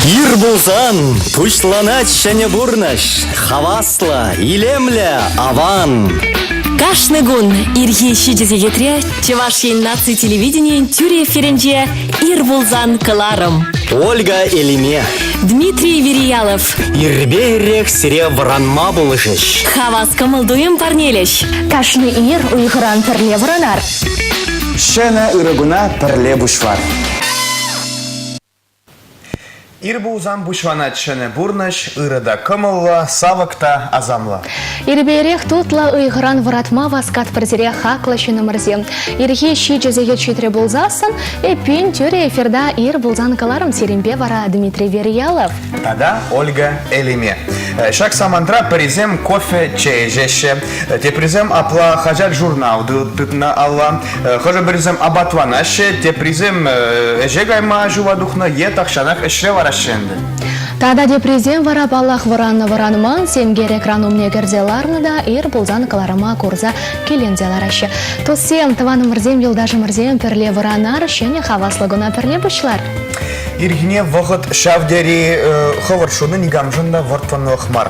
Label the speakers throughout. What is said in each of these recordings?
Speaker 1: Ир булзан, пушланать шәне бурнаш, хавасла, илемля, аван.
Speaker 2: Кашны гун ирге шидезе гетре, Чевашин наци телевидение тюре ференже ир булзан каларым.
Speaker 1: Ольга Элиме.
Speaker 2: Дмитрий Вериялов.
Speaker 1: Ирберех сире вранма булышыш.
Speaker 2: Хавас камылдуем парнелеш.
Speaker 3: Кашны ир уйгыран пірле вранар.
Speaker 4: Шәне ырыгуна пірле бушвар.
Speaker 5: Ирбузан бушванат шәне бурнаш, ырыда кымылла, савыкта азамла.
Speaker 3: Ирберех тутла уйгыран вратма васкат пірзере хақлы шыны мырзе. Ирге шичезеге читре булзасын, эпин тюре эфирда ир булзан каларым серембе вара Дмитрий Вериялов.
Speaker 5: Тада Ольга Элиме. Шак самантра призем кофе чейжеше. Те призем апла хажар журнал дытна алла. Хожа призем абатванаше. Те призем эжегайма жува духна етах шанах эшре варашенде.
Speaker 3: Тада де презем вара баллах варанман семгер экран умне керзеларны да ир булзан каларыма курза келензеларашы. Тосем таваны мырзем елдажы мырзем перле варанар шене хаваслыгына перле бушлар.
Speaker 5: Иргине вахыт шавдери хаваршуны нигамжында вартванны хмар.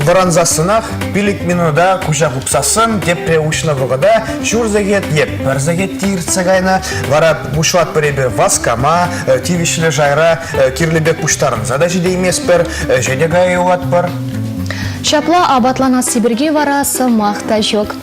Speaker 5: Варанзасынах пилик минуда кужа гупсасын депре ушна вагада шурзагет еп перзагет тирцагайна вара бушлат перебер васкама тивишле жайра кирлебек пуштарын задачи деймеспер жедегай улатпар.
Speaker 3: Шапла абатлана Сибирге варасы мақта жоқ.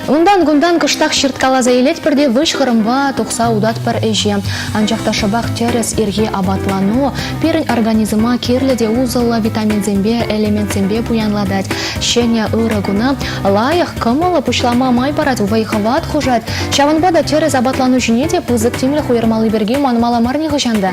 Speaker 3: Ундан-гундан кыштақ шырткала заилет бірде выш хырымба тұқса удат бір әже. Анжақта шабақ терес ирге абатлану, перін организма керледе узылла витамин зембе, элемент зембе буянладать. Шене ырыгуна лайық кымылы пушлама май барат вайхават хужат. Чаванбада терес абатлану жинеде пызык темлі хуермалы берге манмаламар не хыжанда.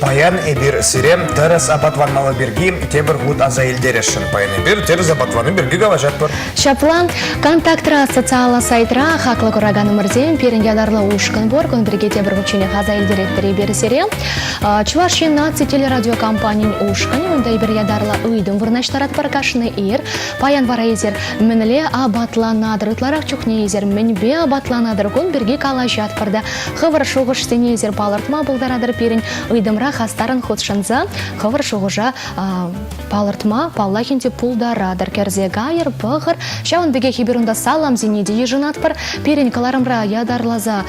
Speaker 5: Паян эбир сирем терес абатванмалы берги тебір гуд азаилдерешін. Паян эбир терес абатваны берги гаважат бар.
Speaker 3: Шаплан контактра социала сайтра хақлы құрағаны мұрзем перін ядарлы ұшқын бор күн бірге тебір ғучыне азаилдереттері бері сирем. Чувашин наци телерадиокомпаниян ұшқын, онда ебір ядарлы ұйдың вырнаштарат баркашыны ер. Паян вара езер мініле абатланадыр, ұтларақ чухне езер мінбе абатланадыр күн бірге калажат барды. Хывыр шуғыш сене езер палыртма бұлдарадыр перін ұйдымра хастарын ходшанза хывыр шуғыжа палыртма паллахинте пулдарадыр керзе гайыр бұғыр. Шауын беге хиберунда салам зенеде ежінат бар. Перен каларымра ядарлаза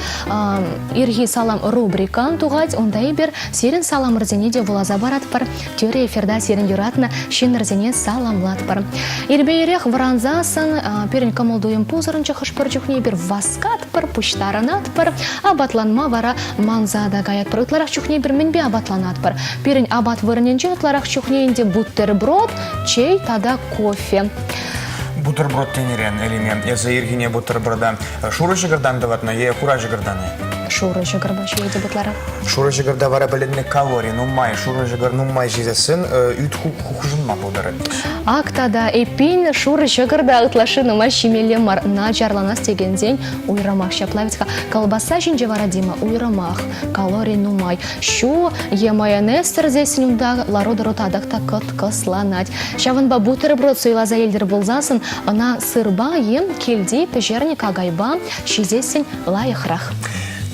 Speaker 3: ирги салам рубрикан туғать, онда ебер серін салам рзенеде вулаза барат бар. Тюре эфирда серін юратна шин рзене саламлат бар. Ирбейрех вранзасын перен камылдуем пузырынчы хышпыр жүхне бер васкат бар, пуштарынат бар. Абатланма вара манзада гаят бар. Утларах жүхне бер мінбе абатланат бар. Перен абат вырненче утларах жүхнеінде бутерброд, чей, тада кофе.
Speaker 5: Бутерброд тенерен элеме. Яза иргине бутерброда шуры жыгырдан даватна, е хура жыгырданы.
Speaker 3: Шуры жыгырбашы еді бұтлара.
Speaker 5: Шуры жыгырда вара білінне калорий, нумай, шуры жыгыр нумай жезесін, үйт хухжынма бұлдары.
Speaker 3: Актада эпин шуры жыгырда ұтлашы нума шимелі марна жарланас дегензен уйрамақ шаплавицка. Колбаса жинже вара дима уйрамақ, калорий нумай. Шу е майонез тірзесін ұнда лародыру тадақта кыт кысланать. Шавынба бутерброд суйлаза елдер болзасын, ана сырба ем келди пежерник агайба шизесін лайықрақ.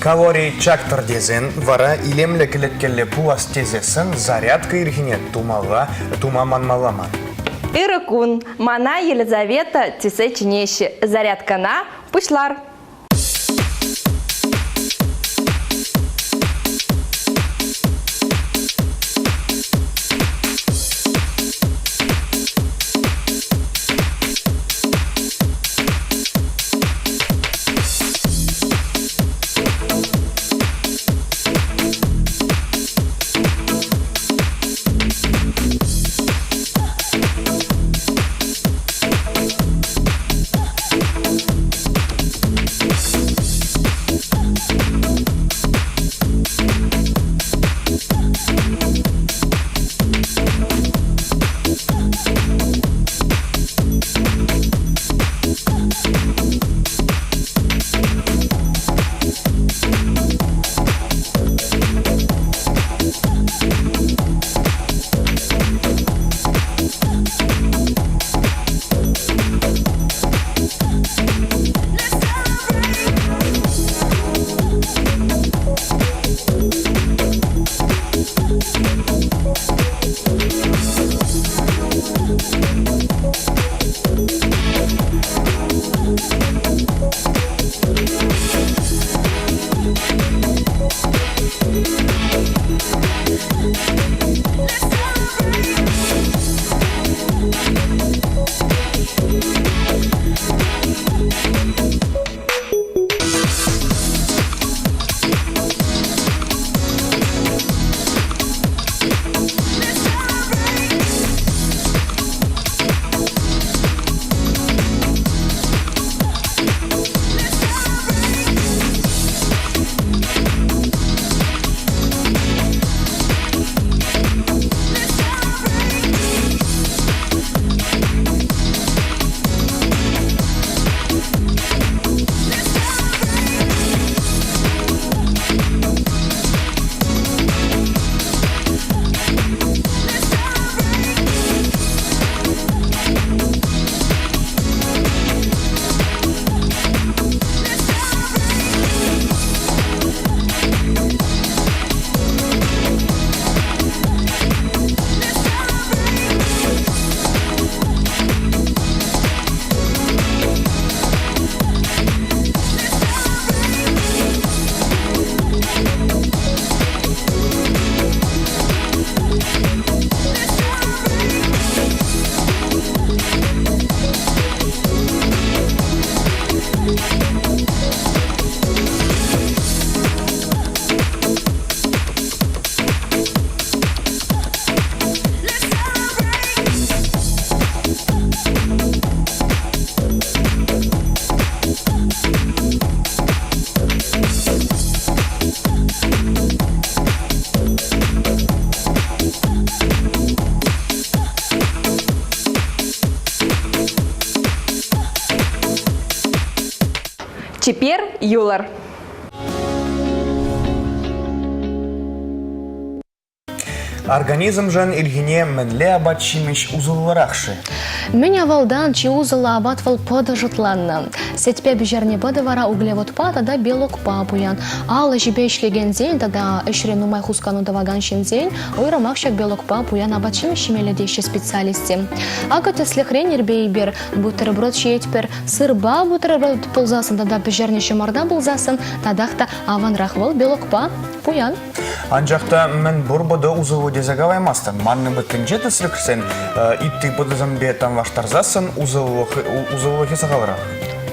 Speaker 5: Калорий чактыр дезен, вара илемлі кілеткелі пулас тезесін зарядка иргине тумала, тумаманмалама.
Speaker 6: Ирыкун, мана Елизавета тесе чинеші. Зарядкана пушлар. Чипер юлар.
Speaker 5: Организм жан илгине мінле абат шимеш узылларақшы.
Speaker 3: Меня валдан чи узыла абатвал пода жутланна. Сетпе бежерне бады вара углевод пата да белок папуян. Ала жибе ишлеген зень, да эшрену май хускану даваган шинзень, ойра махшак белок папуян абатшим шимеледещи специалисти. Ага теслех ренер бейбер, бутерброд шейтпер, сырба бутерброд ползасын, да бежерне шимарда болзасын, тадахта аван рахвал белок папуян.
Speaker 5: Анжақта мен бұрбода узылуде загалаймастын. Манны бұттын жеті сіліксен, итті бұдызын бетан ваштарзасын узылуғы сағалырақ.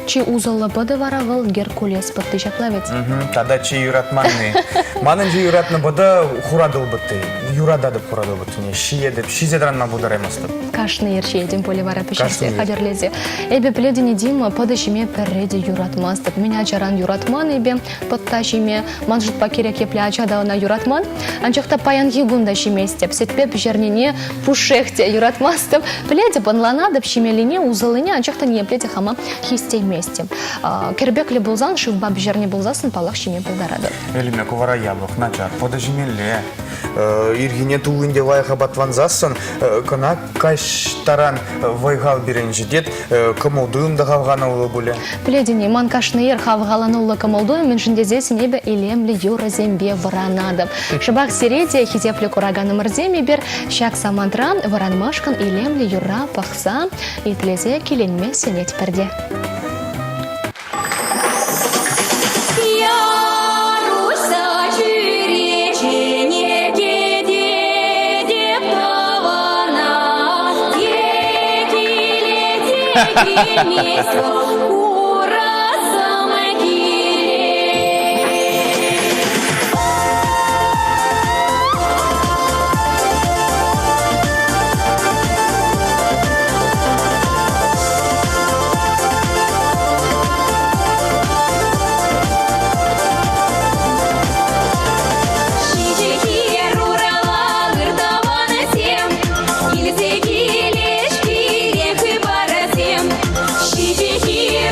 Speaker 3: Чи узылы бады варавал Геркулес бұтты жаплавец.
Speaker 5: Тада чи юратманны. Манын же юратны бұды хурадыл бұтты. Юрададып хурадыл бұтты. Шиедіп, шизедранна бұдараймастып.
Speaker 3: Кашны ерші едім поле вара пешесте қадерлезе. Эбе пледіне дим пады жиме перреде юратмастып. Меня жаран юратман эбе подта жиме. Манжыт пакерек епле ачадауна юратман. Анчақта паян егунда жиместеп. Сетпеп жернене пушехте юратмастып. Пледе банланадып шимелине узылыне. Анчақта не пледе хама хистейме. Кербекли булзан, шивба бжерне булзасын палах шиме булдарады.
Speaker 5: Элиме кувара яблок, начар, подожимелле. Иргине тулынде вайха батванзасын, кына каштаран вайгал беренжі дед, кымылдуым да хавғаны улы бұле.
Speaker 3: Пледіне, ман кашныер хавғаланы улы кымылдуым, мен жіндезе сенебе илемлі юра зембе варанадып. Шыбақ середе хитеплі кураганы мырземе бер, шак самантран варанмашкан илемлі юра пақса, итлезе келенме сенет перде.
Speaker 7: Here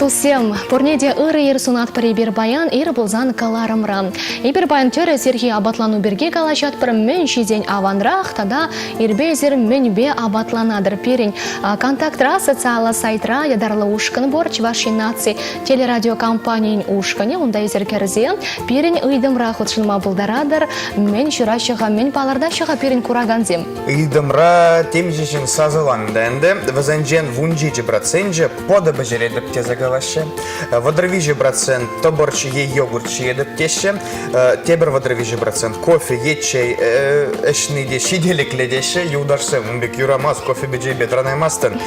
Speaker 3: тусем. Порнеде ыры ер сунат парибер баян ир булзан каларымрам. Ибер баян төре Сергей абатлану берге калачат пыр мен шизен аванрах, тада ирбезер мен бе абатланадыр перень. Контактра социала сайтра ядарлы ушкан бор Чувашин нации телерадиокомпаниян ушкане унда изер керзе перень ыйдымра худшынма булдарадыр мен шурашыға мен палардашыға перень кураганзем.
Speaker 5: Ыйдымра темжешін сазыланды әнді вазанжен вунжичи процентже пода бажередіп те загалашы. Водровижи процент тоборчи е йогуртчи едіп теші. Тебір водровижи процент кофе ечей әшніде шиделікле деші. Юдарсы мумбек юрамаз кофе беджей бетранаймастын.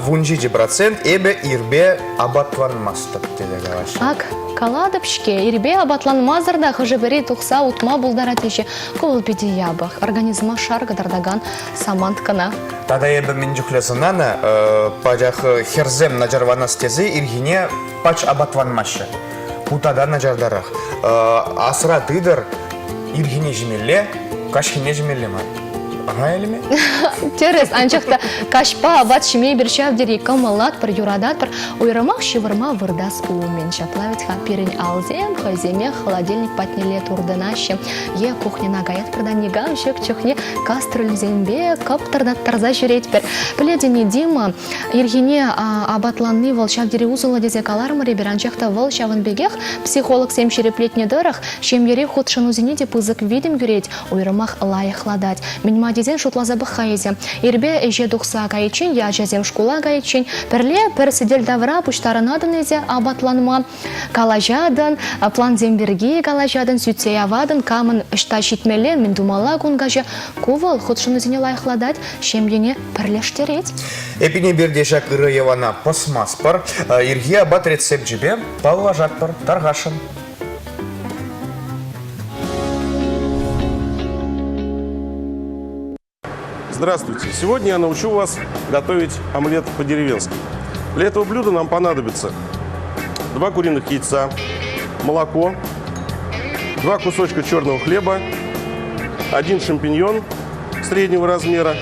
Speaker 5: Вунжичи процент эбе ирбе абатланмастып те загалашы.
Speaker 3: Ак, каладыпшке ирбе абатланмазырда хыжыбери тухса утма булдаратеші ковыл педе ябах. Организма шаргадардаган саманткана.
Speaker 5: Тада ебі мен жүхлесінаны пачах херзем наджарвана стезі иргине пач абатланмашы. Путада наджардарах. Асыра тыдыр иргине жемелле, кашхине жемелле ма? Ага әліме?
Speaker 3: Терес, анчақта кашпа абат шимей бір шавдері камалат бір юрадат бір ойрамақ шевырма вырдас уымен шаплавить ха перень алзем, хайземе холодильник патнеле турдынаще. Е кухнена гаят продан негам шек чухне кастрюль зембе каптырдат тарза жүреть бір. Біледіне Дима, иргине абатланны вол шавдері узылы дезе калармы ребер анчақта вол шавын бегех психолог сем шереплетне дырах, шемдері худшыну зенеде пызык видим юреть, ойрамақ лайықладать. Дезен шутлаза бахайзе. Ирбе эже духса гайчин, я жазем школа гайчин. Перле персидель давра пуштарынадан эзе абатланма. Калажадан, план земберги калажадан, сүтсеявадан, камын шташитмеле, мен думала гунгаже. Кувал, худшыны зене лайықладать, шемдене перлештереть.
Speaker 5: Эпине бердешак ыры евана посмаспар, ирги абат рецепт жібе, паллажатпар, таргашын.
Speaker 7: Здравствуйте! Сегодня я научу вас готовить омлет по-деревенски. Для этого блюда нам понадобится 2 куриных яйца, молоко, 2 кусочка черного хлеба, 1 шампиньон среднего размера,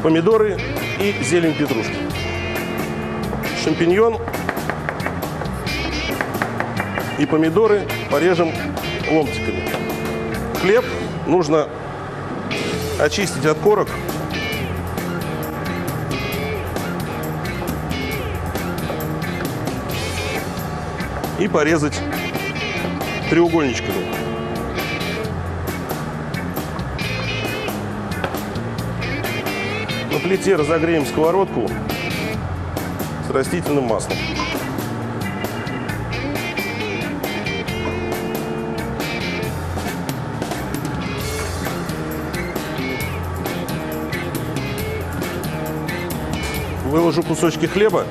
Speaker 7: помидоры и зелень петрушки. Шампиньон и помидоры порежем ломтиками. Хлеб нужно очистить от корок и порезать треугольничками. На плите разогреем сковородку с растительным маслом. Выложу кусочки хлеба.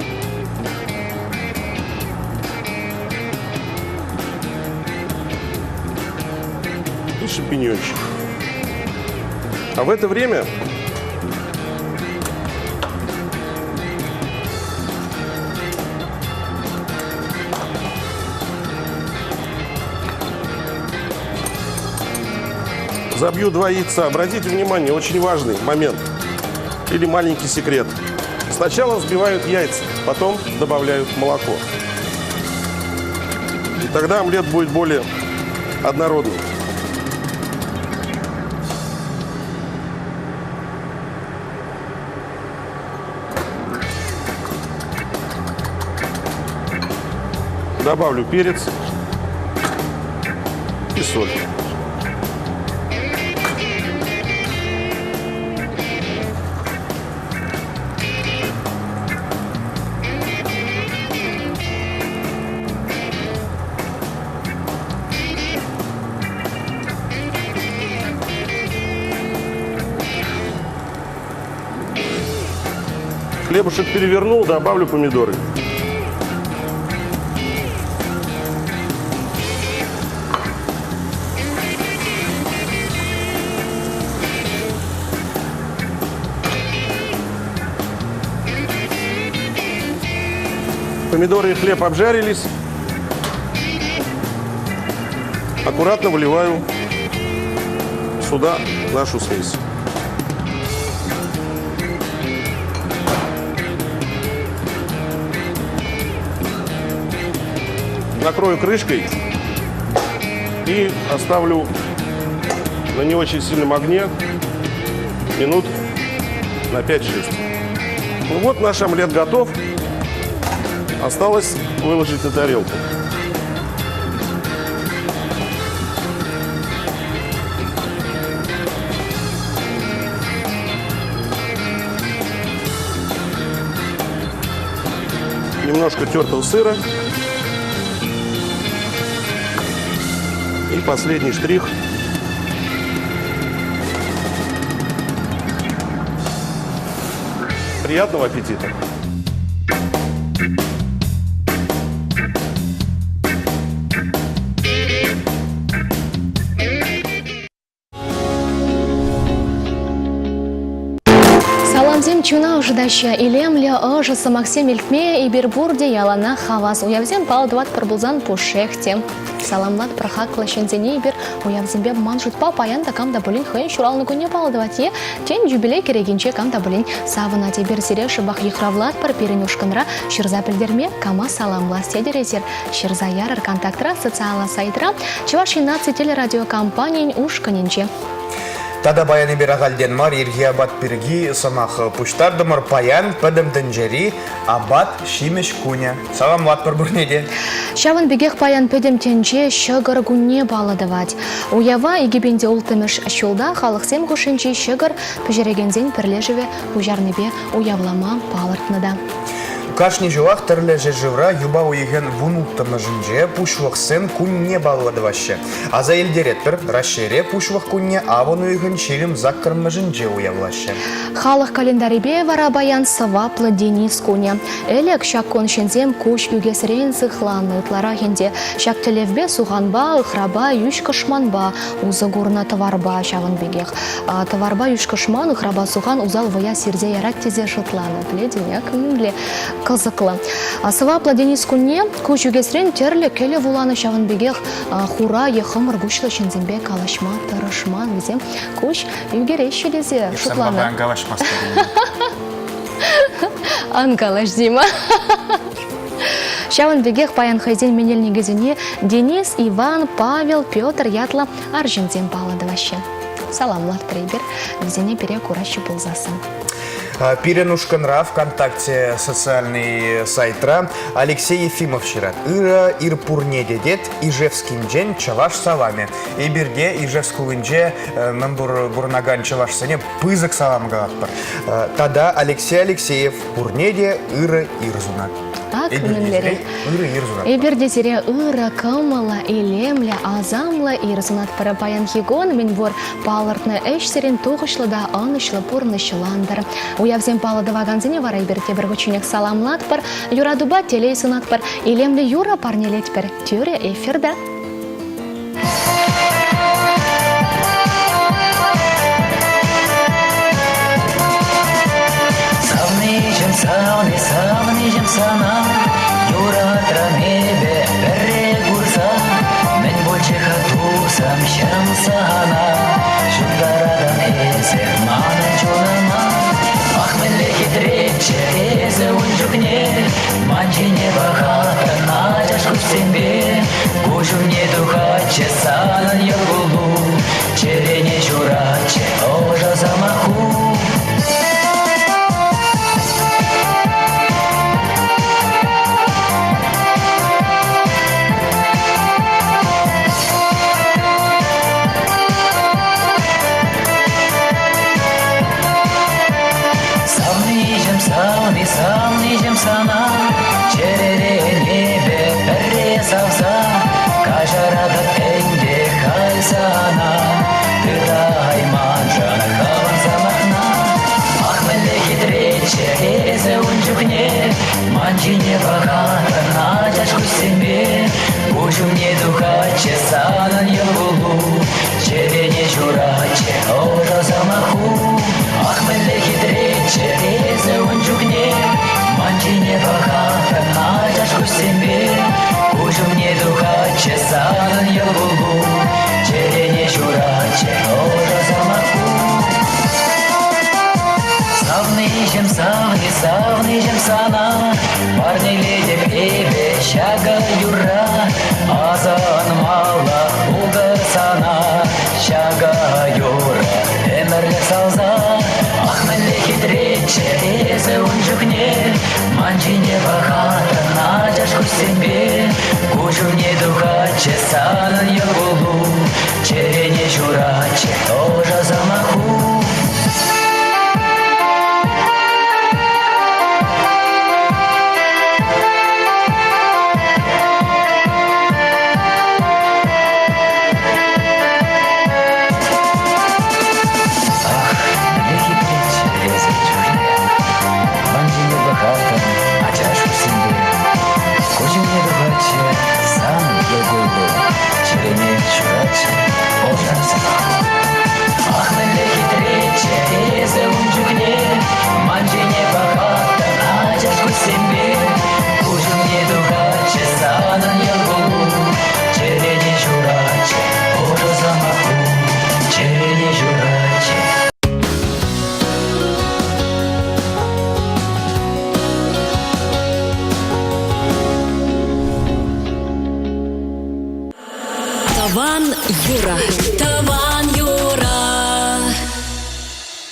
Speaker 7: И шампиньончик. А в это время забью 2 яйца. Обратите внимание, очень важный момент или маленький секрет. Сначала взбивают яйца, потом добавляют молоко. И тогда омлет будет более однородный. Добавлю перец и соль. Хлебушек перевернул, добавлю помидоры. Помидоры и хлеб обжарились. Аккуратно выливаю сюда нашу смесь. накрою крышкой и оставлю на не очень сильном огне минут на 5-6. Ну вот наш омлет готов. Осталось выложить на тарелку. Немножко тертого сыра. И последний штрих. Приятного аппетита!
Speaker 3: Саламзем чуна ожидаща илемле ожысы Максим Илтме и Бирбурде ялана хавас. Уявзем палдват пробулзан по шехте. Саламлат прохакла шензене бир уявзембе манжут па паян да камда булин хын шуралны күнне палдват е. Тен юбилей керегенче камда булин савына тебер сире шыбах ехравлат пар перенюшканра ширза пілдерме кама саламла седерезер. Ширза ярыр контактра социала сайтра Чуваши-17 телерадиокомпаниян ушканенче.
Speaker 5: Тада баяны бирағалден мар, ерге абат пирги, самах пуштардымыр паян, пәдім дінжері, абат шимеш куня. Салам лат пар бурнеде.
Speaker 3: Шавын бегех паян пәдім тенче шығыр гүнне баладывать. Уява егебенде ултымыш шулда халықсем гушенче шығыр пөжерегензен пірлежіве ұжарныбе уявлама палыртныда.
Speaker 5: Кашни жылах тірлі жежівра юба уйген вунулттымы жынже пушвық сын күнне баладываще. Аза елдереттір, расшере пушвық күнне авын уйген шерім заккырмы жынже уявлаще.
Speaker 3: Халық календарибе вара баян саваплы Денис куня. Элек шак коншензем куш югесрен сыхланы ытлара хенде. Шак телевбе суғанба, ыхраба, юшкышманба, узы гурна товарба шавын бегех. Товарба юшкышман, ыхраба суған узал вая сирзе ярат тезе шытланы. Пледен, якымле кызыклы. Саваплы Денис куне куш югесрен терлі келе вуланы шавын бегех хура ехымыр гушлы шензембе калашма, тарышман везем куш югерещі дезе шытланы. Анкалаш Дима. Шавын бегех паян хайзен менел негізіне Денис, Иван, Павел, Петр, Ятла аржензен паладываще. Саламлар трейбер, везене пере куращу пылзасын.
Speaker 5: Пиренушканра ВКонтакте социальный сайтра Алексей Ефимов шират. Ира Ирпурне дедет Ижевским день чаваш саламе. Иберде Ижевскулынже мембур бурнаган чаваш сане пызык салам галатпар. Тада Алексей Алексеев Пурнеде Ира Ирзуна.
Speaker 3: Так, мемлери. Иберде сире Ира камала илемля азамла Ирзунат парапаян хигон минбур палыртны эш сирен туғышлы да анышлы пурнышландар. Уявзем паладываганзине вара иберте бір күчінек саламлат пар, юрадуба телейсынат пар, илемлі юра парнелет пар, тюре эфирда.
Speaker 8: Савнижем сана, юра трамебе, перре гурса, мен больше хатусам шамсана, шундарадан эсер мана чунама, ахмеле хитрече, эзе унжукне, манчине бахата, надяш кустембе, кушумне духаче, санан елгулу, черене чураче, ожа замаху. Савнижем сана, черере небе перре савса, кажарада энде хайсана, тыдай манжан хаван замахна, ахмеле хитрече, эзе унжукне, манчине бахата, надяшку себе, кушумне духаче, санан елгулу, черене чураче, ожа замаху, ахмеле хитрече, эзе унжукне, манчине бахата, надяшку себе, кушумне духаче, санан елгулу, черене чураче, ожа замаху. Савнижем сана, парни ледек эбе, шага юра, юра Эмерлі салза Ахмәлі кетрече Езі он жүгне Манжине бахата Надяш күсембе Кужуне духаче Санын елгулу Черене жураче Тоже замаху
Speaker 2: Таван Юра. Таван Юра.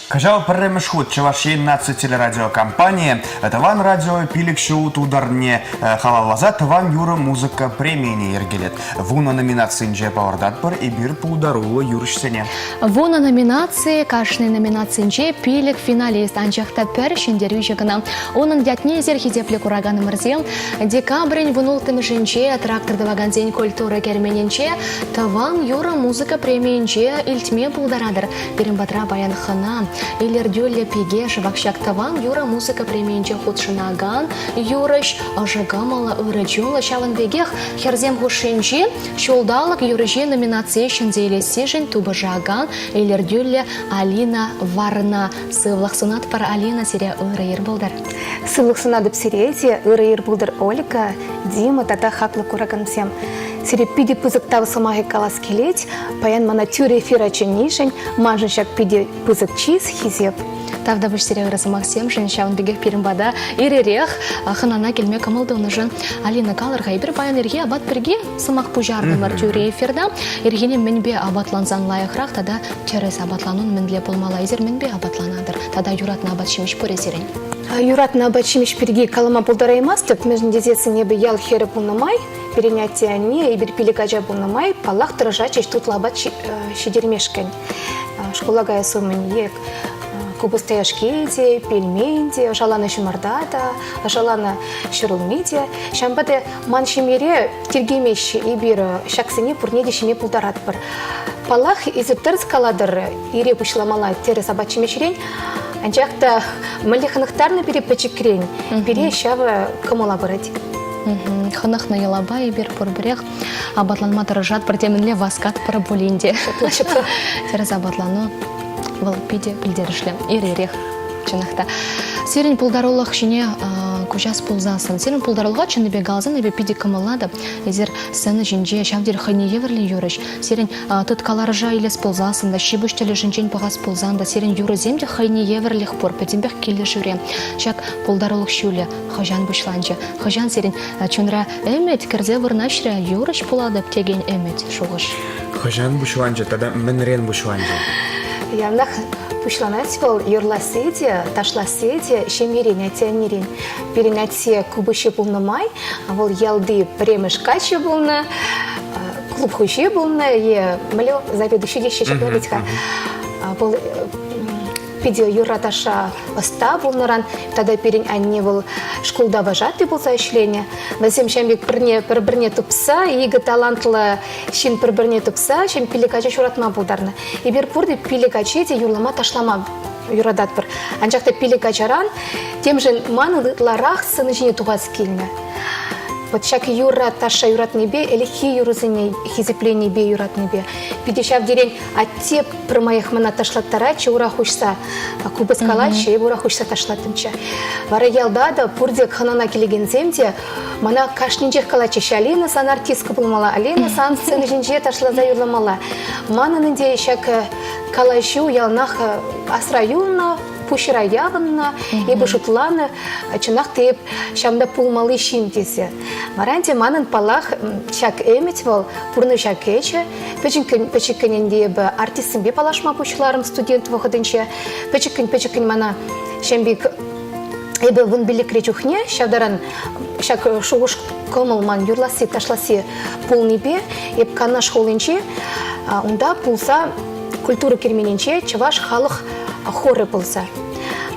Speaker 5: Кажал пірреміш ход Чувашия 11 телерадиокомпания. Таван радио пилик шоу тударне халалаза Таван Юра музыка премии ергелет. Вуна номинации инже павардатпар и бир пулдарула юршсене.
Speaker 3: Вуна номинации, кашный номинации инже пилик финалист анчахта пер шендерю жегана. Onun дятне зерхидепле кураганы мырзел. Декабрень вунултым жинче трактор даваган день культуры кермененче. Таван Юра музыка премии инже ильтме пулдарадыр. Перембатра баян хана. Илер дюлле пигеш вакшак Таван Юра музыка премиенче худшинаган юрыш ожигамала ырыджула шаван бегех херзем гушинче шулдалык юрыже номинация шензеле сижен тубажаган Илер дюлле Алина Варна сывлах сунат пар Алина сире ырыйыр булдар.
Speaker 9: Сывлах сунадып сирети ырыйыр булдар Ольга Дима тата хаклы кураган всем. Сире пиди пызык тавысымахи калас келеть, паян мана тюре эфира ченнишень, манжыншак пиди пызык чиз хизеп.
Speaker 3: Тавда буш сире ырысымах сем женщаун бегех пирімбада иререх хынана келме камылды уныжын Алина калырға ибір баян ерге абат бірге сымақ пужарды мар тюре эфирда ергене менбе абатланзан лайықрақ тада терес абатланун менле болмала изер менбе абатланадыр тада юратна абат шимиш пөре сирен.
Speaker 9: Юратна абат шимиш пирги калама булдараймас, төп межін дезесі небі ял хері пулнамай, перенятия не и берпиликажа пулнамай, палах тырыжа чеч тут лабат шидермешкен. Школагая сумын ек. Кубыстая шкеде, пельменде, жалана шумардада, жалана шырылмеде. Шамбады маншимере тергемеші ибір шаксыне пурнеде шеме пулдарат бір. Палах изіптірз каладыр ире пушламала терес абачимешерен, анчақта мөлі бере пәчіккерен, бере шавы кымыла бұрады.
Speaker 3: Хынық наилаба ибір пұрбірех абатланма тырыжат бір темінле васкат пыры болинде. Терес абатлану был пиде пильдершлем иререх чынақта. Сирен пулдарулық шіне кужас пулзасын. Сирен пулдарулға чыны бегалзын ебе пиде кымылады. Езер сыны жинже шавдер хыне еверлі юрыш. Сирен тұткаларыжа илес пулзасын да шибуштелі жинжен пағас пулзан да сирен юры земде хыне еверліх пор пәтембек келі жүре. Шак пулдарулық шуле хыжан бұшланжы. Хыжан сирен чынра әмет кірзе вырнашыра юрыш пуладып теген әмет шуғыш.
Speaker 5: Хыжан бұшланжы, тада мінрен бұшланжы.
Speaker 9: Явнах пушланать был юрласети, ташласети, шемирин, атянирин. Перенятие кубыши был на май, а вот ялды премешкачи был на клуб хучи был на е малё заведующий дещи шагнолитка. Был пидел юра таша оста был на ран, тогда перень они был школда вожатый был заишление. Возем шамбик перберне тупса, и талантла шин перберне тупса, шин пиликача шуратма булдарна. И берпурды пиликачети юрлама ташлама юрадат бір. Анчакта пиликачаран, тем же маны ларах сыны жіне туғас келіне. Вот шак юра таша юрат небе, или хи юрузыне хизепление бе юрат небе. Пидешав дерень, а те про моих мана ташлаттара, че ура хушса кубыс калачи, и ура хушса ташлаттымча. Вара ялдада, пурдек ханана келеген земде, мана кашнинчех калачи Алина сан артистка булмала, Алина сан сцены жинже ташла за юрламала. Мана нынде шак калачу ялнах асраюлна, пушира явынна, ебі шутланы, чынақ теп, шамда пулмалы шин десе. Маранте манын палах шак эмет бол, пурны шак кече, печеккененде бі артистімбе палашма пушыларым студент вғыдынче, печеккен мана шамбек ебі вон билік речухне, шавдаран шак шуғыш комылман юрласи ташласи пулнебе, еб канна школынче, онда пулса культура кермененче чаваш халық хоры пулса.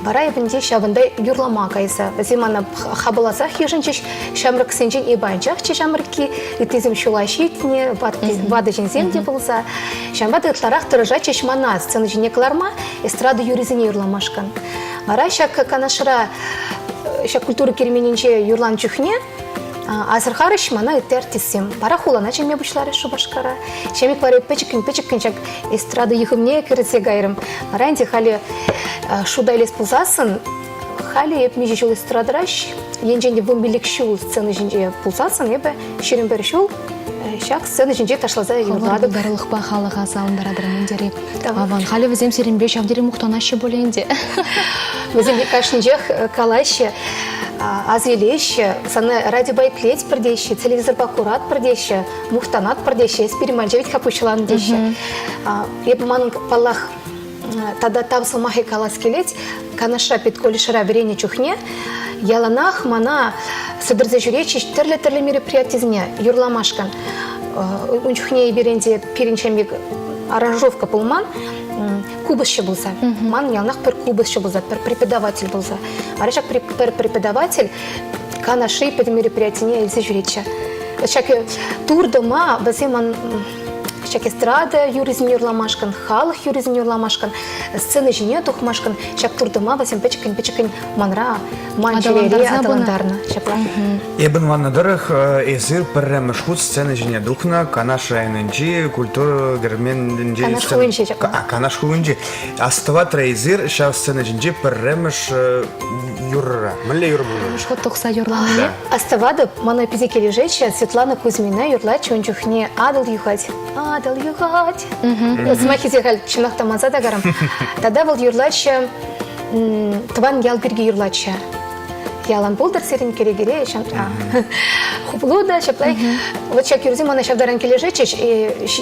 Speaker 9: Бара ебінде шабындай юрлама кайса. Зимана хабыласа хижінчеш шамрық сенчен ебайынчақ че шамрықки үтезім шулайшетіне вады жензем де болса. Шамбады ұтларақ тұрыжа чешмана сцены жіне кыларма эстрады юризіне юрламашкан. Бара шак канашыра шак культура кермененче юрлан чухне азырхарыш мана үтті артистем. Бара хулана чеме бұшлары шубашкара. Чемек бары печеккін чак эстрады юхымне кірісе гайрым. Бара әнде халі шуда елес пулсасын, халі еп меже жол эстрадыраш, енженде вымбелік шул сцены жінде пулсасын, ебі шерін бір шул, шак сцены жінде ташлаза юрладық.
Speaker 3: Дарылық ба халыға сауындарадырын дерек. Аван, халі візем серінбе шавдері мұқтанашы болейінде.
Speaker 9: Візембе кашынжех калайшы, аз елеші, саны радиобайклет бірдейші, телевизор бакурат бірдейші, мұқтанат бірдейші, эспериманжевит хапушылан дейші. Ебі маның палах тада табсы махи калас келет, канаша петколишара верене чухне, яланах мана сыдырзе жүречі түрлі мероприятизіне юрламашкан. Унчухне еберенде перенчембек аранжировка пулман, кубысшы болса. Ман ялнах пір кубысшы болса, пір преподаватель болса. Арашак пір преподаватель канаши пед мероприятине елзе жүретші. Чаки тур дома бәзе ман шак эстрада юризм юрламашкан, халық юризм юрламашкан, сцены жіне тухмашкан, шак турдыма басем печекін манра, манжелере аталандарна.
Speaker 5: Ебін ваннадырых эзір піррәміш худ сцены жіне духна, канаш районынчи, культура гермендінчи.
Speaker 9: Канаш хуынчи.
Speaker 5: Канаш хуынчи. Астыватра эзір шав сцены жінчи піррәміш юрра. Мілі юр бұл?
Speaker 3: Шхот тұқса юрламыне?
Speaker 9: Астывады, мана эпизеке лежечі, Светлана Кузьмина юрла чончухне адыл юхать. Адыл юхать. Смахизе хал чынақта маза дагарам. Тада был юрлачы, тван ял бірге юрлачы. Ялан болдыр серін керегере, хуплу да, шаплай. Вот шак юрзим, мана шавдаран кележечеш,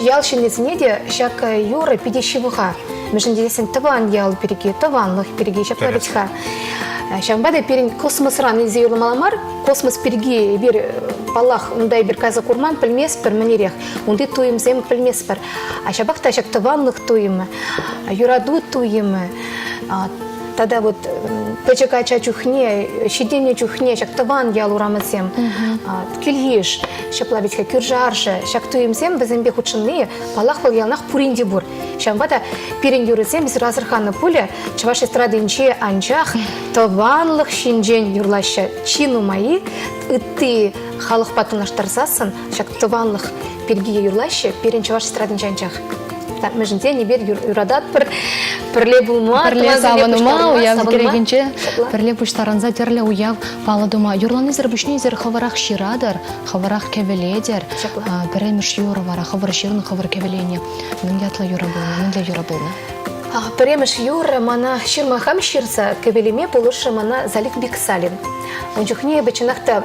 Speaker 9: ял шинезіне де шак юры пидеші вуха. Межін дедесін тван ял бірге, тван лох бірге шаплай бітха. Шамбада перен космос ран изе юрламаламар, космос перги бир палах ундай бир каза курман пельмес пер манерех, унды туим зем пельмес пер. А шабахта шак таванлых туим, юраду туим. Тогда вот печека чухне, щедение чухне, шак таван ял урамасем, кильеш, шаплавичка кюржарша, шак туим зем безембе худшины, палах пал ялнах пуринди бур. Шамбада перен юрысем без разрыхана пуля, чаваш эстрадынче анчах, таванлых шинжен юрлаща чину мои, и ты халық патылнаштарсасын, шак таванлых перги юрлаща, перен чаваш эстрадынче анчах. Межінде небер юрадат пірле булма,
Speaker 3: пірле саванума, уяв керегенче, пірле пуштаранза терле уяв паладума. Юрланы зірбішне зір хаварах ширадар, хаварах кевеледер, піреміш юра вара, хавар ширны, хавар кевелене. Мен ятла юра болна, мен для юра болна.
Speaker 9: Піреміш юра мана ширма хам ширса кевелеме полушы мана залик биксалин. Ончухне бачынақта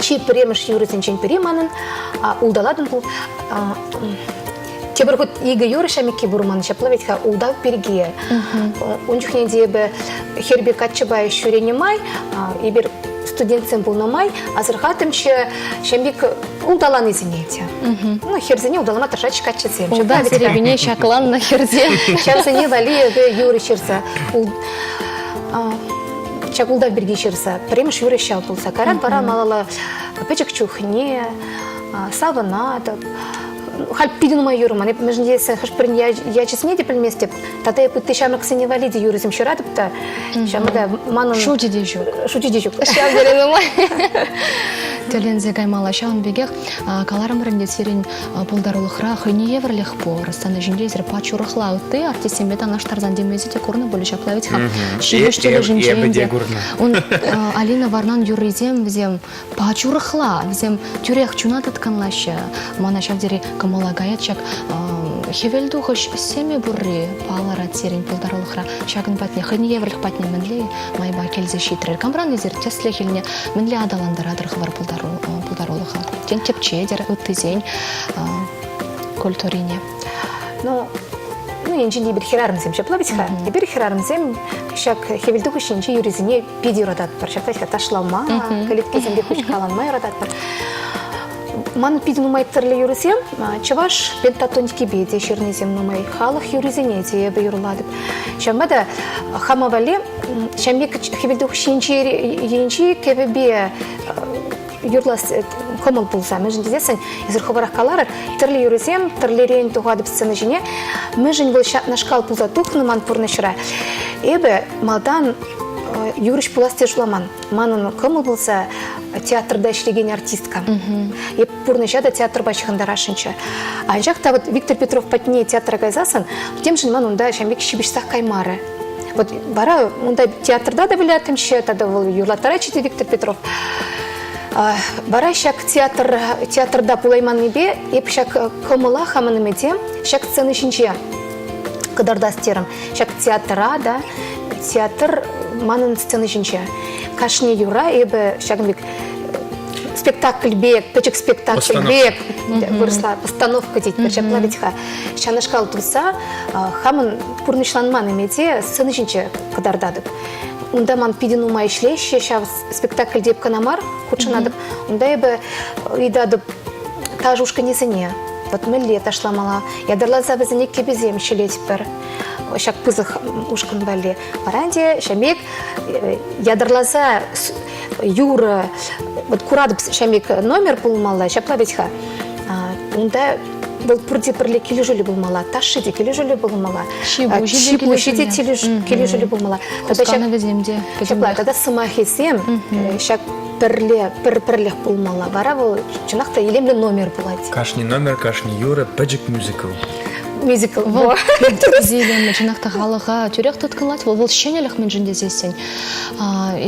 Speaker 9: чи піреміш юры зенчен піреманын, улдаладын бұл Чебір күт егі юры шамеке бұрманы шаплаветха улдау перге. Ончухне дебі хербе катчыбай шүрене май, ебір студентсен бұлнамай, азырғатымшы шамбек улдалан изінете. Херзіне улдалама ташач катчысем.
Speaker 3: Улда серебіне шаклан на херзе.
Speaker 9: Шамсыне вали юры шырса. Чак улдау берге шырса. Премеш юры шау болса. Карат бара малала печек чухне, саванатып. Халь пидинума юрман, междесе хашприн я честнее пельместеп, тата я пытты шамрак сине валиди юризм ширатыпта, шамада манун
Speaker 3: шути дежук.
Speaker 9: Шавдеренума.
Speaker 3: Телензе гаймала шаун бегех, каларам ренде сирин полдарулыхра хыни еврлих по, растаны жинде зір пачурыхла ты артистен бета наш тарзан демезите курны более шаплавить ха. Шибуштеле жинченде. Он Алина Варнан юризем взем пачурыхла, взем тюрех чунат отканлаща, мана шавдери камала гаячак хевелду хош семе бурри палара терин пулдарулхра шагын патне хыни еврлих патне менли майба келзе шитрер камран изер тесле хилне менли адаландарадыр хвар пулдарулха тен тепчедер уттызень культурине.
Speaker 9: Ну, инжи не берхерармзем, шаплавитха. Не берхерармзем, шак хевельду хушинчи юризине пидирадат пар. Шаплавитха ташлама, калиткезем бехушкаланмай радат пар. Ман пидину майттерли юризем, чаваш пентатоники беде ширнезем нумай халах юризине тебе юрладып. Шамбада хамавали, шамбек хевельду хушинчи енчи кебебе юрлас комыл булса, мы жин десен из руховарах каларар, терли юризем, терлерен тугадып сцена жине, мы жин был нашкал пулза тухны ман пурнышра. Эбе малдан юриш пуласте жуламан. Манын комыл булса театрда ишлеген артистка. И пурнышада театр бачыгында рашынча. Анжакта вот Виктор Петров патне театра гайзасын, тем жин ман унда шамбек шибишсах каймары. Вот бара унда театрда да билетимче, тада был юрлатарачите Виктор Петров. Бара шак театрда пулайман небе, еп шак комыла хаманы меде, шак сцены шинче кадарда стерам. Шак театра, да, театр манын сцены шинче. Кашне юра, ебе шагнбек спектакль бег, печек спектакль бег, выросла постановка деть, печек плавитха. Шанашкал туса, хамын пурнышланман меде, сцены шинче кадардадык. Унда ман пидину май шлеще, шав спектакль деп канамар, кучанадып, унда ебе идадып та жушка несене. Вот мы лето шламала, я дарла за безенек кебезем щелеть пер, шак пызых ушкан бали. Паранде, шамик, я дарла за юра, вот курадып шамик номер пулмала, шаплавитха, унда был пурди перле кележели булмала, ташиде кележели булмала, шибушиде кележели булмала. Тогда самахисем, шак перле булмала. Бара был чунахта елемле номер булать.
Speaker 5: Кашни номер, кашни юра, педжик мюзикл.
Speaker 9: Мюзикл.
Speaker 3: Зелен начинахта халага тюрек тутканлать, вол щенелях мен жинде зесень.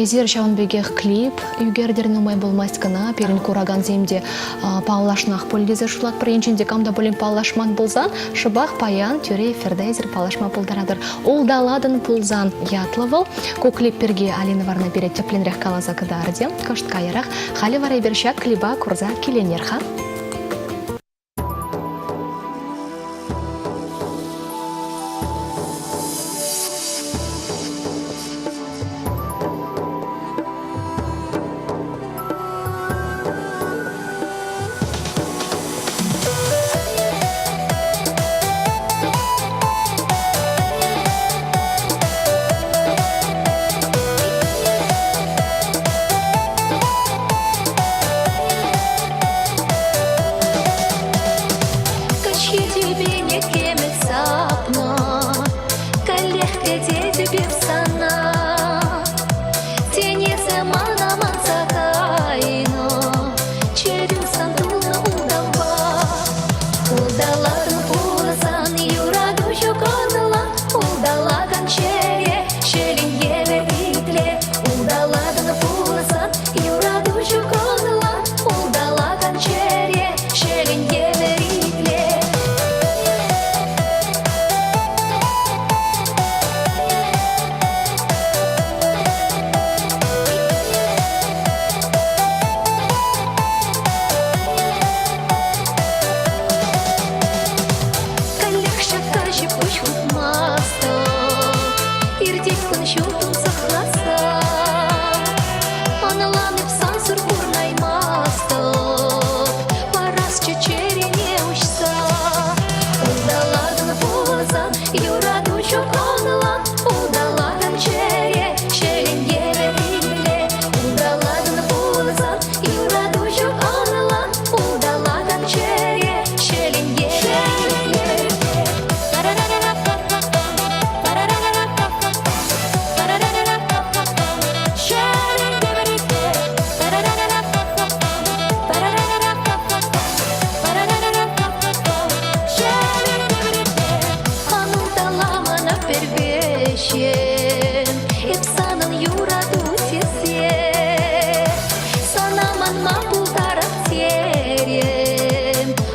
Speaker 3: Изер шаун бегех клип, югердер нумай был масткана, перин кураган земде паллашнах полдезе шулат принчинде камда болен паллашман булзан, шыбах паян тюре фердейзер паллашма пулдарадыр. Улдаладын пулзан ятлавыл, ку клипперге Алина варна берет тепленрях калаза кадарде, каштка ярах, хали варай бершак клиба курза киленерха.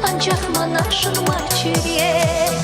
Speaker 8: Анчах манашын марчыре.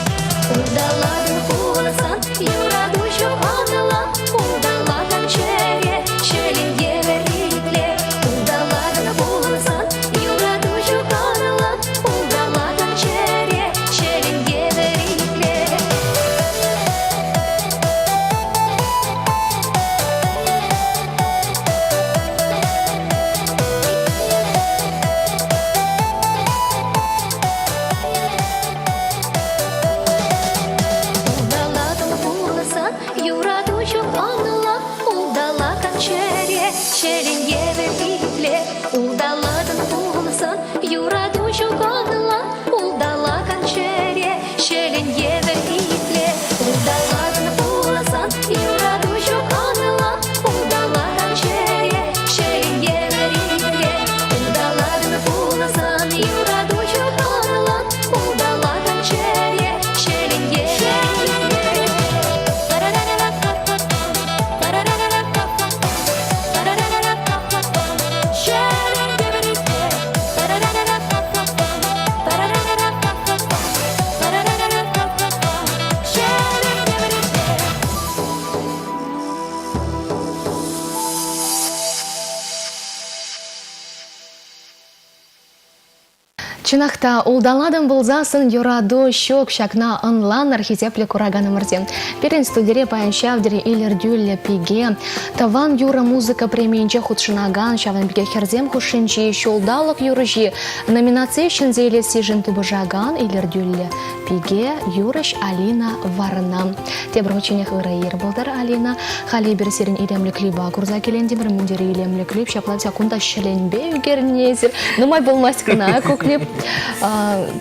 Speaker 3: Чынақта улдаладың болзасын юраду шок шакна онлайн архитепле кураганы мырзен. Перен студире паяншавдери илер дюлле пиге. Таван юра музыка премиенче худшынаган шаван пиге херзем хушинчи шолдалық юрыжи. Номинация шынзейле сижен тубыжаган илер дюлле пиге юрыш Алина Варна. Тебрученех ырайыр болдар Алина. Хали берсерин илемлі клиба курза келендемір мундері илемлі клип шаплався кунда шеленбе үгернезір. Нумай болмас кына клип.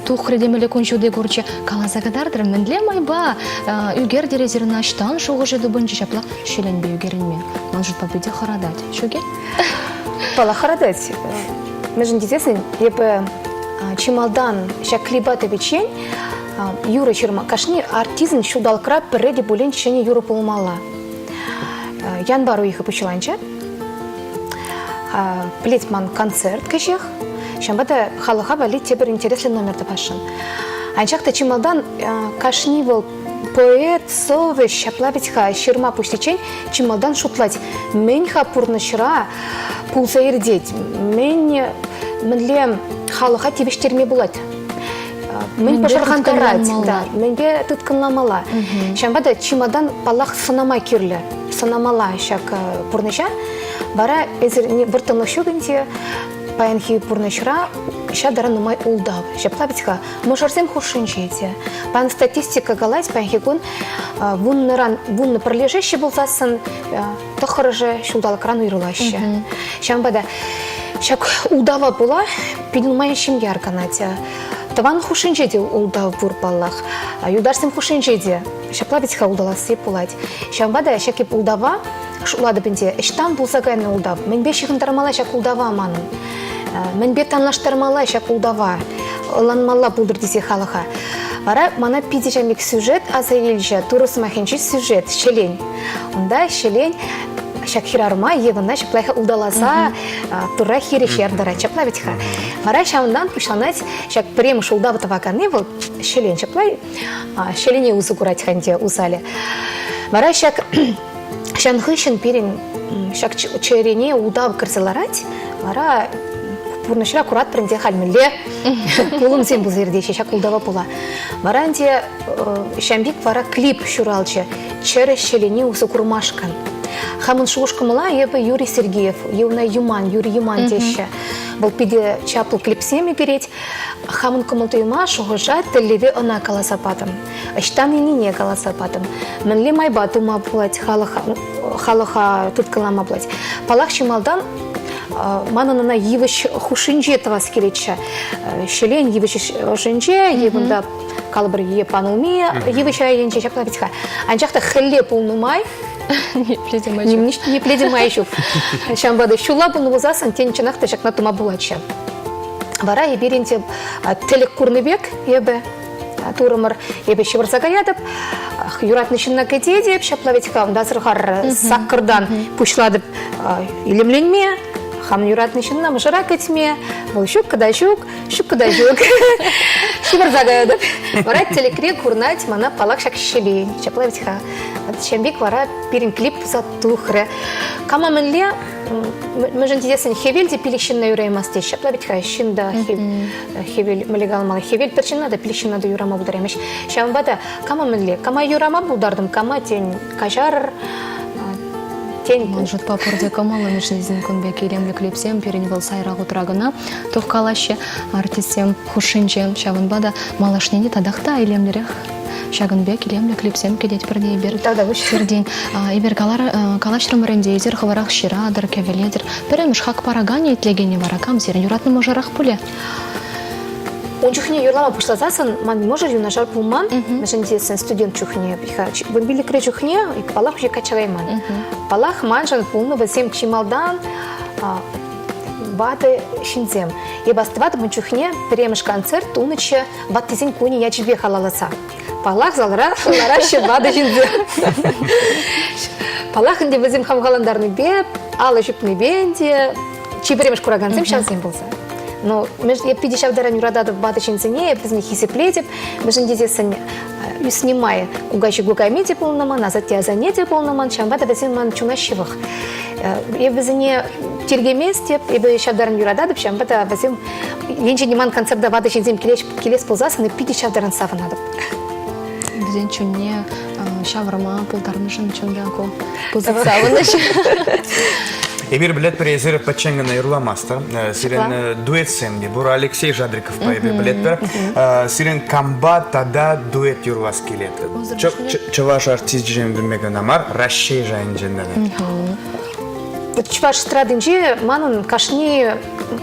Speaker 3: Тухредемелі күншуде көрче каласа кадардыр мінле майба үгер дерезерін аштан шоғыжы дұбынчы шапла шеленбе үгерінмен. Манжут победе харадать. Шоге?
Speaker 9: Пала харадать. Межін дезесін, ебі чималдан ша клибаты вечен, юры чырма. Кашни артизн шудал краб переди болен чешене юры полумала. Ян бару их опучыланча. Плетман концерт кешех. Шамбата халыха вали тебір интересный номер тапашын. Анчақта чималдан кашни был поэт, совы, шаплавитха, ширма пуштичень, чималдан шутлать. Мен хапурны шыра пулса ердеть. Менле халыха тебештерме булат. Мен пашархан тарать. Менге тутканламала. Шамбата чималдан палах санамай кирлі. Санамала шак пурныша. Бара эзір бұртынлық шугынте паянхи пурнашра шадара нумай улдав. Шаплавитха мошарсем хушинчете. Пан статистика галайс паянхи гун вунны пролежащий был засын тохарыжы шулдал крану ирлаще. Шамбада шак улдава була пиднумаящим ярканатя. Таван хушинчете улдав бурпаллах. Юдарсем хушинчете. Шаплавитха улдаласы пулать. Шамбада шакип улдава шулады бінде. Иштан булса гайны улдав. Мен бешігін тармала шак улдава манын. Мен бет танлаштырмала шак улдава. Ланмала булдыр десе халыха. Бара мана пидежамик сюжет аза елжа. Турыс махенчи сюжет. Шелень. Онда шелень шак хирарма егінна шаплайха улдаласа тура хири хердара. Шаплавитха. Бара шамдан пушланать шак премыш улдава таваканы был шелень. Шаплай шелене узы курать ханде узали. Бара шак Шанхышын перен шак черене удав кырсыларать, вара пурнышра курат пренде хальмеле, пулым зем бұл зердеше, шак удава пула. Варанде шамбик вара клип шуралчы, чере шелене усы курмашкан. Хамын шуышкымыла ебі Юрий Сергеев, Юрий Юман деші. Бұл пиде чаплы клипсеме береть, хамын кымылты юма шуғыжа тілеве она каласапатым. Аштан инине каласапатым. Мінле майба тума булать, халыха туткалама булать. Палах чималдан мананына евіш хушинже тавас келетші. Шелен евіш хушинже, евында калбыр епанылме, евіш айенче шаплавитха. Анчақта хілле пулнумай, не пледимай шуп. Шамбады шула бұны бұзасын, тен чынақта шакна тума булачы. Вара еберенте телек курныбек ебі, турымыр ебі шевырзаға ядып, юратны шынна кәде деп, шаплавитха, дазырғар саққырдан пұшладып илемленме, хам юратны шынна жырак этме, бұл шук када шук. Шибір загадып. Вара телекре курнать мана палак шак шебей. Чаплай витха. Шембек вара пирин клип за тухры. Кама mənле mëжын тедесін хевелде пиликшин на юраймасте. Чаплай витха шинда хевел мэлегал мала хевел перчина да пиликшин на юрама бударемеш. Шамбада кама mənле. Кама юрама будардым, кама тень кажар.
Speaker 3: Может, папурде камала межнезин кунбек илемле клипсем переневал сайрагу трагана тухкалаще артистем хушинче шавынбада малашнени тадахта илемлерех шагынбек илемле клипсем кедет перде ибер сердень ибер калашрым рендейзер хаварах ширадыр кевеледер перемеш хак парагани итлегени варакам зерен юратны можарах пуле.
Speaker 9: Он чухне юрлама пушлазасын, ман можер юнажар пулман, мәжен десен студент чухне. Вы били кре чухне, и палах уже качавайман. Палах манжан пулны васем кшималдан, баты шинзем. И бастывады ман чухне, перемеш концерт, уныче баттизин куни ячбе халаласа. Палах залара бады шинзем. Палах инде вазим хамгаландарны беп, ала жупны бенде, чи перемеш кураганзем шансем болса. Но я 50 даран юрадады бады цене, без них хисеплетеп, межен дезесен снимая угачи гукамите полноман, а затем занятие полноман, чем бада безен ман чунащевых. Я без не тергеместе, я бы еще даран юрадады, чем бада безен ленче неман концерт да бады цензем келес ползасан и 50 даран сава надо.
Speaker 3: Безен чунне шаврама полдармышын чундаку позициявыныш.
Speaker 5: Эбир билет презер паченгана юрламастер. Сирен дуэт семди. Бура Алексей Жадриков по эбир билет. Сирен камба тада дуэт юрлас келет. Чаваш артист жемдирмеген амар Рашей жайынженден.
Speaker 9: Чуваш страдынжи манын кашни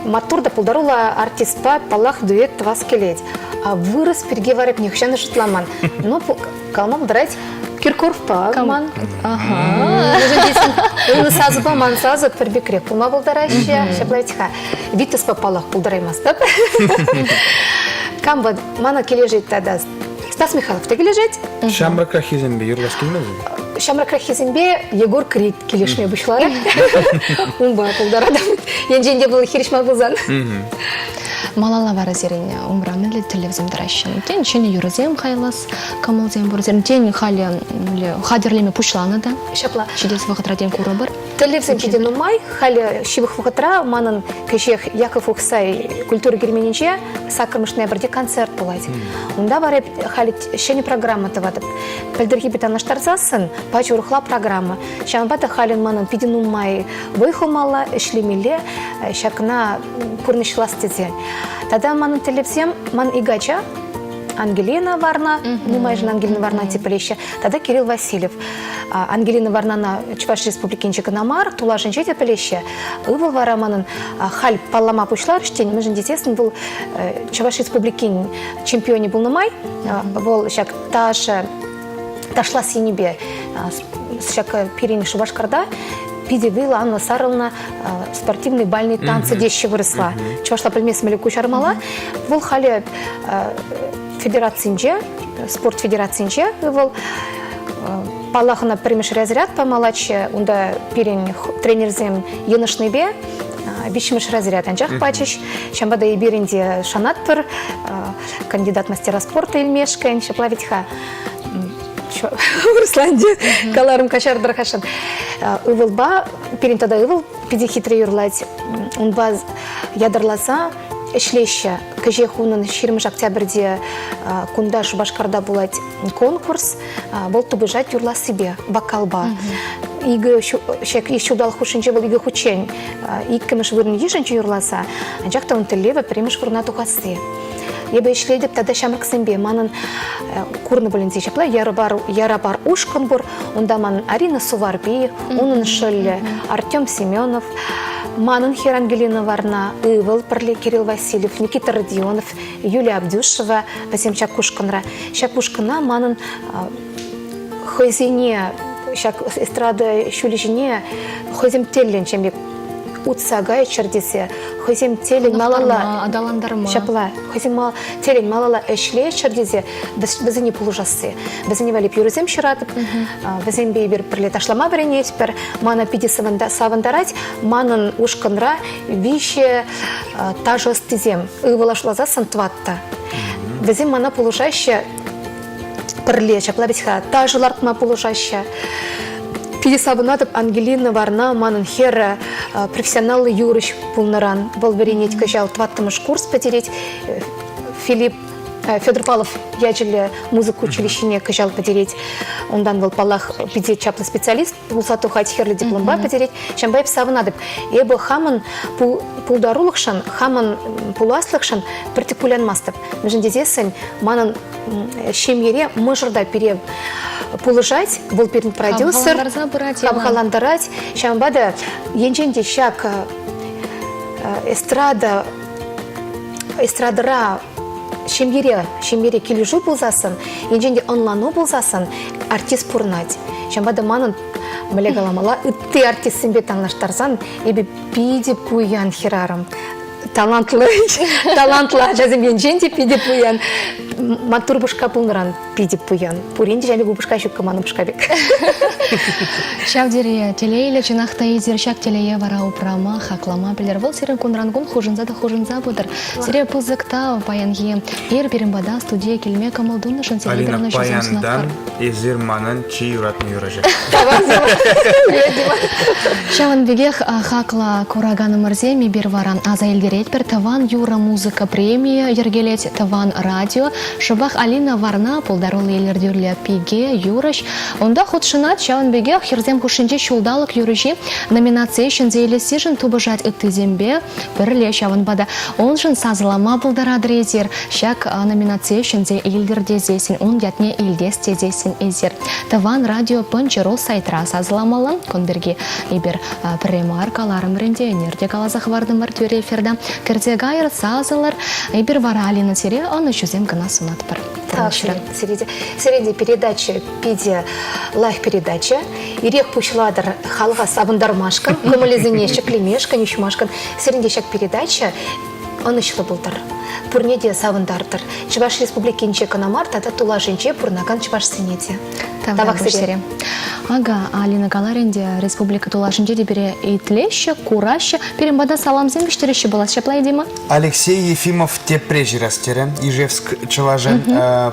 Speaker 9: матурда пулдарула артистпа палах дуэт вас келет. А вырос перегеварып нехшаны шутламан. Ну, калмам драть Киркоров пагман. Ага. Уже сазу паман сазу пербекрек. Пума булдараще. Шаплайтиха. Витас попалах булдараймас, да? Камба мана кележет тогда. Стас Михайлов ты кележет?
Speaker 5: Шамра Крахизенбе юрлас келмеді?
Speaker 9: Шамра Крахизенбе Егор Крит келешме бұшлары. Умба булдарады. Енженде бұл хиришма бұлзан.
Speaker 3: Малала вара зерене умрамын ле телевизем дращин. Тен чени юрзем хайлас, камалзем бурзем. Тен хали хадерлеме пушланы да.
Speaker 9: Шапла.
Speaker 3: Чидес вахатра тен курабыр.
Speaker 9: Телевизем чиден умай, хали шибых вахатра, манын кешех Яков Ухсай культура герменинче, сакырмышная бірде концерт болады. Унда барып хали шені программа тавады. Пәлдерге бетан аштарзасын, пачы урухла программа. Шамбата халин манын пиден умай выхылмала, эшлемеле, шакына пурнышлас тезе. Тогда манын телевизем, ман игача, Ангелина Варна, думаешь, Ангелина Варна теплеща. Тогда Кирилл Васильев. Ангелина Варна на Чуваш Республикинчика Намар, Тула Женче теплеща. Ивал Вараманан халь паллама пушлар, штень, мы же детестен был Чуваш Республикин чемпионе был Намай, был шак ташла синебе, шак перини Шубашкарда. Пидевила Анна Сарловна спортивные бальные танцы дещи выросла. Чувашла предмет смелеку шармала. Вол хали федерацинче, спорт федерацинче. Вол палахана примеш разряд помалаче. Унда перен тренерзем енышный бе. Бишмеш разряд анчах пачеш. Шамбада и беринде шанатпер, кандидат мастера спорта Ильмешка. Шаплавитха. В Русланде, каларым кашар драхашан. Ивылба, перен тогда ивыл, пиди хитрый юрлать. Он баз ядарласа, эшлеща, кежехунын 20 октябрьде кунда Шубашкарда булать конкурс, был тубыжать юрла себе, бакалба. Игі еще дал хушинче был игі хучень. Иккіміш вырын ешінче юрласа, анчақта он тілеві премеш вырна тухасы. Ебе ишледіп тада шамрыксембе манын курны білінзе шапла ярабар ушкан бур, онда манын Арина Суварби, унын шылі Артем Семенов, манын Хирангелина Варна, Ивыл Парле Кирилл Васильев, Никита Родионов, Юлия Абдюшева, Васим Чакушканра. Чакушкана манын хойзине, эстрада шулежине хойзим теллен чембек утсагай чердесе, хозим телен малала,
Speaker 3: адаландарма.
Speaker 9: шапла, хозим телен малала эшле чердесе, бізіне пулужасы. Бізіне валип юризем шыратып, бізен бейбір бірле ташлама біріне етпір, мана пиде савандарать, манын ушқынра вище тажы стезем, ывалашлаза сантватта. Бізен мана пулужаще бірле, шапла бізха, тажылартма пулужаще. Пидесабынатып Ангелина Варна манын хера профессионалы юрыш пулнаран. Был веренеть кажал тваттымыш курс потереть. Федор Павлов яжелі музыку училищене кажал потереть. Ондан был палах пиде чаплы специалист. Пулсату хать херлі дипломба потереть. Шамбайып сабынатып. Эбі хамын пулдарулықшан, хамын пуласлықшан партикулян мастып. Межін дезесін манын шемере мұжырда пере пулыжать, был перед продюсер, обхаландарать. Шамбада енженде шак эстрадыра шемере кележу болзасын, енженде онлану болзасын, артист пурнать. Шамбада манын білегаламала, үтті артист сімбе таңлаштарсан, ебі пиде пуян херарым. Талантлы, жазым енженде пиде пуян. Матур бушка пулныран пиде пуян. Пуренде және бушка шукка маны бушка бек.
Speaker 3: Шавдере телейлі жинақта езер шак телее вара упрама, хаклама білер. Бұл серін кунрангун хужынза да хужынза бұдыр. Сере пызықта паянге перімбада студия келме камылдуны шын
Speaker 4: Алина паяндан езер манын чи юратны юражы.
Speaker 3: Шаван бегех хакла кураганы мырземи бір варан аза елдерет бір таван юра музыка премия ергелет таван радио. Шабах Алина Варна пулдарулы елердюрлі пиге юрыш. Онда худшынат шаван бегех херзем хушынче шулдалық юрыжи номинация шын зейлесі жын тубыжат үтті зембе бірле шаван бада. Он жын сазылама пулдарадыр езер. Шак номинация шын зе елдерде зесін. Он ятне елдес тезесін езер. Таван радио пынчырол сайтра сазыламалан конберге ебір премаркаларым ренде нерде калазах вардым бар тюре эфирда. Кірдегайыр сазылар ебір вара Алина сере оны жүзем гына сунат бар.
Speaker 9: Среди передачи пиде лайф передача. Ирек пушладыр халға сабындармашкан, көмілізіне шеклемешкан, ешмашкан. Среди шак передача анышлы болдыр. Пурнеде савындардыр. Чуваш республики инче канамар, тада тула женче пурнаган чуваш сенеде.
Speaker 3: Тавак сере. Ага, Алина Галаренде республика тула женче дебере итлеще, кураща. Перембада салам зембештереще была шапла едима.
Speaker 4: Алексей Ефимов те прежирастере, Ижевск чылажен,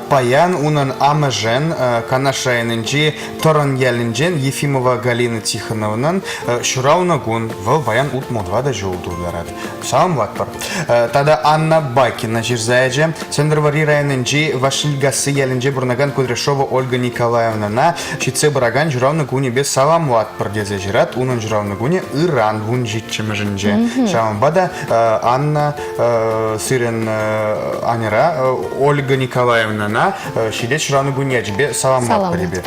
Speaker 4: паян, унан амажен, канашайнынчи, торан ялинжен, Ефимова Галина Тихоновнан, шурауна-гун, вал баян утмодвада жолдуларад. Салам лакпар. Тада Анна Бакина жирзаяже, Сендервари районынчи, Вашильгасы ялинже бурнаган Кудряшова Ольга Николаевна, Шице бараган журауна-гуне без салам лакпар дезе жират, унан журауна-гуне Иран вунжитчем жинже. Шалам бада Анна Сырен Анера, Ольга Николаевна, Шидеч журауна-гуне тебе салам лакпар тебе.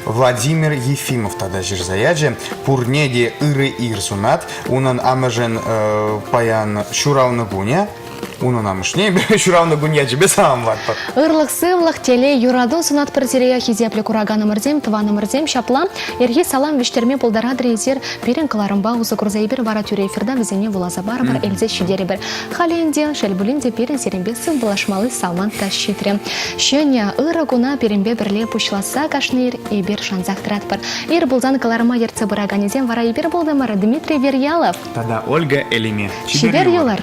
Speaker 4: Владимир Ефимов тада жирзаяже, Пурнеде Иры Ирсунат, унан амажен паян шурауна-гуне, унан амышне, шурауна-гуне тебе салам лакпар.
Speaker 3: Ырлық сывлық теле юрадун сунат партерея хизепле кураганы мырзем, тываны мырзем шапла. Ерге салам виштерме полдарадыр езер берін кыларымба узы күрзайбер вара тюре эфирда візене вулаза бар бар элзе шидері бір. Халенде, шәлбулінде берін серембе сыл булашмалы салман тащитре. Шөне ырыгуна берінбе бірле пушласа кашныр ебер шанзақтырат бар. Ер булзан кыларыма ерце бұраганезем вара ебер болдымыр Дмитрий Верьялов.
Speaker 4: Тада Ольга Элиме.
Speaker 3: Шибер юлар.